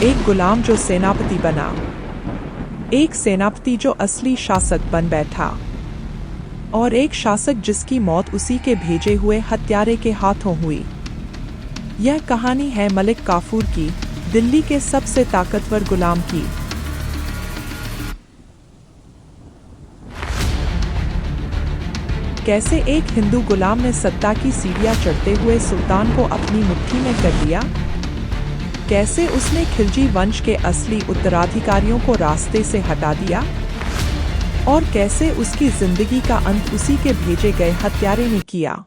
एक गुलाम जो सेनापति बना, एक सेनापति जो असली शासक बन बैठा, और एक शासक जिसकी मौत उसी के भेजे हुए हत्यारे के हाथों हुई। यह कहानी है मलिक काफूर की, दिल्ली के सबसे ताकतवर गुलाम की। कैसे एक हिंदू गुलाम ने सत्ता की सीढ़ियां चढ़ते हुए सुल्तान को अपनी मुट्ठी में कर लिया। कैसे उसने खिलजी वंश के असली उत्तराधिकारियों को रास्ते से हटा दिया, और कैसे उसकी जिंदगी का अंत उसी के भेजे गए हत्यारे ने किया।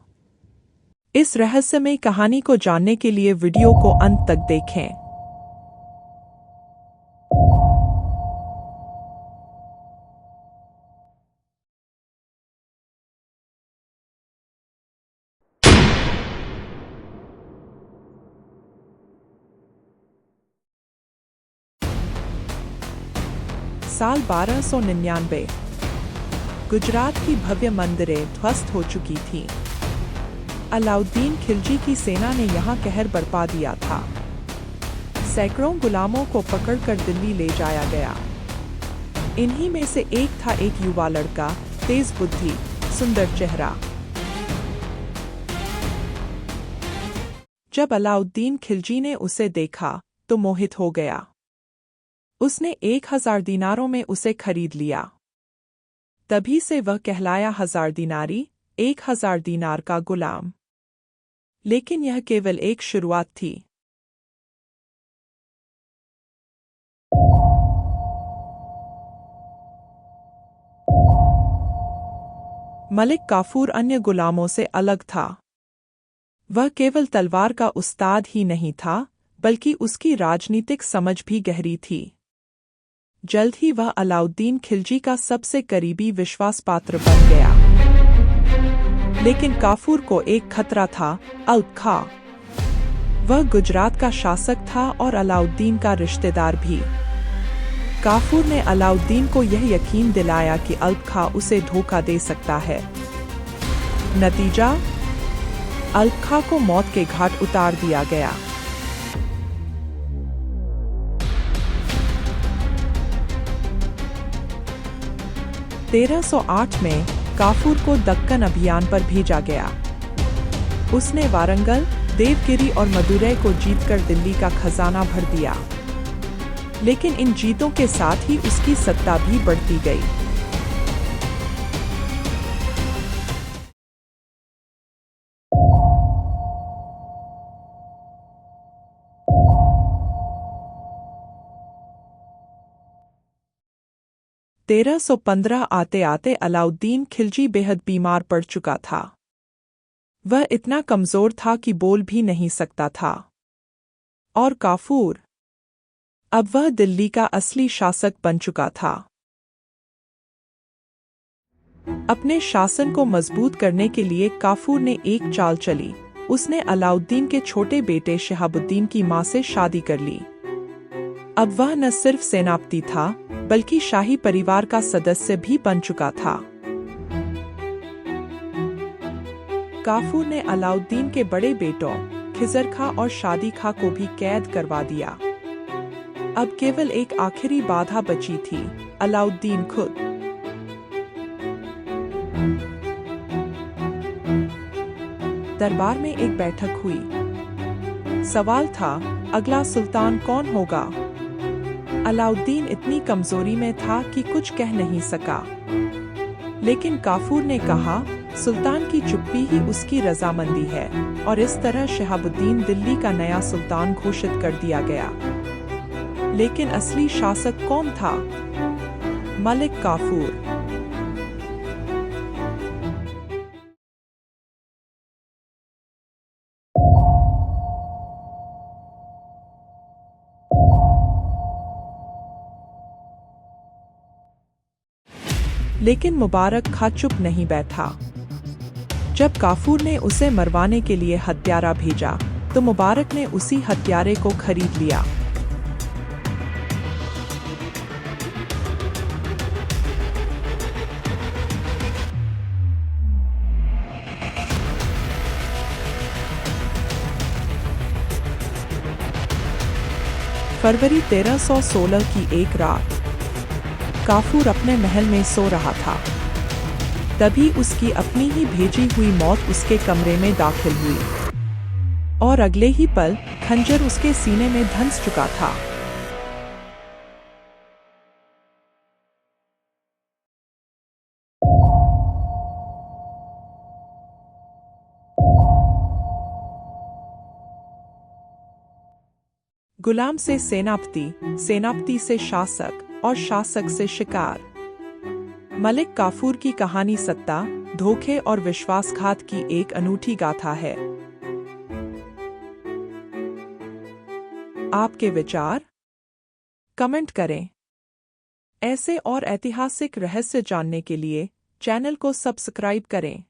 इस रहस्यमय कहानी को जानने के लिए वीडियो को अंत तक देखें। साल 1299। गुजरात की भव्य मंदिरें ध्वस्त हो चुकी थीं। अलाउद्दीन खिलजी की सेना ने यहाँ कहर बरपा दिया था। सैकड़ों गुलामों को पकड़कर दिल्ली ले जाया गया। इन्हीं में से एक था एक युवा लड़का, तेज बुद्धि, सुंदर चेहरा। जब अलाउद्दीन खिलजी ने उसे देखा तो मोहित हो गया। उसने 1000 दीनारों में उसे खरीद लिया। तभी से वह कहलाया 1000 दीनारी, 1000 दीनार का गुलाम। लेकिन यह केवल एक शुरुआत थी। मलिक काफूर अन्य गुलामों से अलग था। वह केवल तलवार का उस्ताद ही नहीं था, बल्कि उसकी राजनीतिक समझ भी गहरी थी। जल्द ही वह अलाउद्दीन खिलजी का सबसे करीबी विश्वास पात्र बन गया। लेकिन काफूर को एक खतरा था, अल्प खां। वह गुजरात का शासक था और अलाउद्दीन का रिश्तेदार भी। काफूर ने अलाउद्दीन को यह यकीन दिलाया कि अल्प खां उसे धोखा दे सकता है। नतीजा, अल्प खां को मौत के घाट उतार दिया गया। 1308 में काफूर को दक्कन अभियान पर भेजा गया। उसने वारंगल, देवगिरी और मदुरै को जीतकर दिल्ली का खजाना भर दिया। लेकिन इन जीतों के साथ ही उसकी सत्ता भी बढ़ती गई। तेरह 1315 आते आते अलाउद्दीन खिलजी बेहद बीमार पड़ चुका था। वह इतना कमजोर था कि बोल भी नहीं सकता था। और काफूर, अब वह दिल्ली का असली शासक बन चुका था। अपने शासन को मजबूत करने के लिए काफूर ने एक चाल चली। उसने अलाउद्दीन के छोटे बेटे शहाबुद्दीन की मां से शादी कर ली। अब वह न सिर्फ सेनापति था, बल्कि शाही परिवार का सदस्य भी बन चुका था। काफूर ने अलाउद्दीन के बड़े बेटों खिजर खां और शादी खां को भी कैद करवा दिया। अब केवल एक आखिरी बाधा बची थी, अलाउद्दीन खुद। दरबार में एक बैठक हुई। सवाल था, अगला सुल्तान कौन होगा? अलाउद्दीन इतनी कमजोरी में था कि कुछ कह नहीं सका। लेकिन काफूर ने कहा, सुल्तान की चुप्पी ही उसकी रजामंदी है, और इस तरह शहाबुद्दीन दिल्ली का नया सुल्तान घोषित कर दिया गया। लेकिन असली शासक कौन था? मलिक काफूर। लेकिन मुबारक खां चुप नहीं बैठा। जब काफूर ने उसे मरवाने के लिए हत्यारा भेजा, तो मुबारक ने उसी हत्यारे को खरीद लिया। फरवरी 1316 की एक रात काफूर अपने महल में सो रहा था। तभी उसकी अपनी ही भेजी हुई मौत उसके कमरे में दाखिल हुई और अगले ही पल खंजर उसके सीने में धंस चुका था। गुलाम से सेनापति, सेनापति से शासक और शासक से शिकार। मलिक काफूर की कहानी सत्ता, धोखे और विश्वासघात की एक अनूठी गाथा है। आपके विचार कमेंट करें। ऐसे और ऐतिहासिक रहस्य जानने के लिए चैनल को सब्सक्राइब करें।